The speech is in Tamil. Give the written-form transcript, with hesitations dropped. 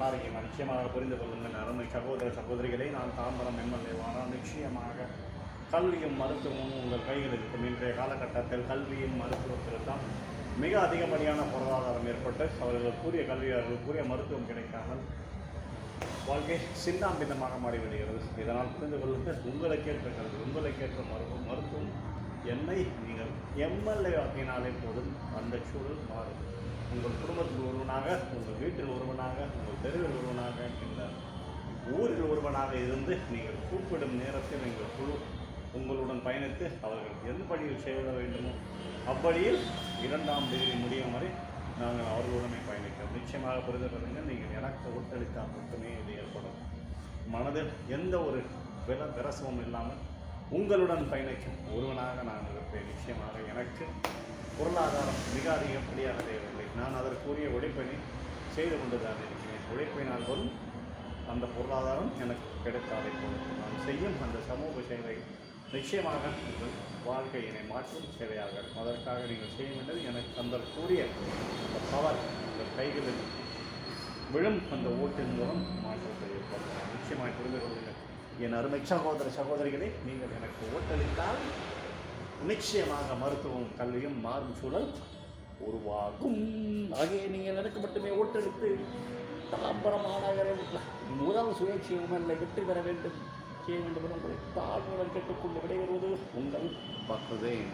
நல்லா இருக்கீங்க. நிச்சயமாக புரிந்து கொள்ளுங்கள் அருமை சகோதர சகோதரிகளை. நான் தாம்பரம் எம்எல்ஏ வாரம். நிச்சயமாக கல்வியும் மருத்துவமும் உங்கள் கையில் இருக்கும். இன்றைய காலகட்டத்தில் கல்வியும் மருத்துவத்தில் தான் மிக அதிகப்படியான பொருளாதாரம் ஏற்பட்டு அவர்களுக்குரிய கல்வியாளர்களுக்குரிய மருத்துவம் கிடைக்காமல் வாழ்க்கை சின்னாம்பின்னமாக மாறிவிடுகிறது. இதனால் புரிந்து கொள்ளுங்கள், உங்களுக்கேற்ற கல்வி, உங்களுக்கேற்ற மருத்துவம் என்னை நீங்கள் எம்எல்ஏ ஆக்கினாலே போதும் அந்த சூழல் மாறும். உங்கள் குடும்பத்தில் ஒருவனாக, உங்கள் வீட்டில் ஒருவனாக, உங்கள் தெருவில் ஒருவனாக, இந்த ஊரில் ஒருவனாக இருந்து நீங்கள் கூப்பிடும் நேரத்தில் எங்கள் குழு உங்களுடன் பயணித்து அவர்கள் எந்த படியில் செய்ய வேண்டுமோ அப்படியில் 2ஆம் டிகிரி முடியும் வரை நாங்கள் அவர்களுடனே பயணிக்கிறோம். நிச்சயமாக புரிந்து கொள்ளுங்கள். நீங்கள் எனக்கு ஒத்துழைத்தால் மட்டுமே இது ஏற்படும். மனதில் எந்த ஒரு விரசமும் இல்லாமல் உங்களுடன் பயணிக்கும் ஒருவனாக நான் இருப்பேன். நிச்சயமாக எனக்கு பொருளாதாரம் மிக அதிகப்படியாக தேவையில்லை. நான் அதற்குரிய உழைப்பினை செய்து கொண்டு தான் இருக்கிறேன். உழைப்பினால் வரும் அந்த பொருளாதாரம் எனக்கு கிடைத்தாலே போதும். நான் செய்யும் அந்த சமூக சேவை நிச்சயமாக உங்கள் வாழ்க்கையினை மாற்றும் சேவையாக. அதற்காக நீங்கள் செய்ய வேண்டியது எனக்கு அதற்குரிய அந்த பவர் உங்கள் கைகளில் விழும் அந்த ஓட்டின் மூலம் மாற்றத்தை ஏற்படுத்தலாம். நிச்சயமாக புரிந்து கொள்ளுங்கள் என் அருமை சகோதர சகோதரிகளை. நீங்கள் எனக்கு ஓட்டளித்தால் நிச்சயமாக மருத்துவம் கல்வியும் மாறும் சூழல் உருவாகும். ஆகிய நீங்கள் எனக்கு மட்டுமே ஓட்டளித்து தாம்பரம் மாநகரில் முதல் சுயேட்சை உணர்வை வெற்றி பெற வேண்டும் செய்ய வேண்டும் என உங்களை தாழ்வுடன் கேட்டுக்கொண்டு விடைபெறுவது உங்கள் பக்தேன்.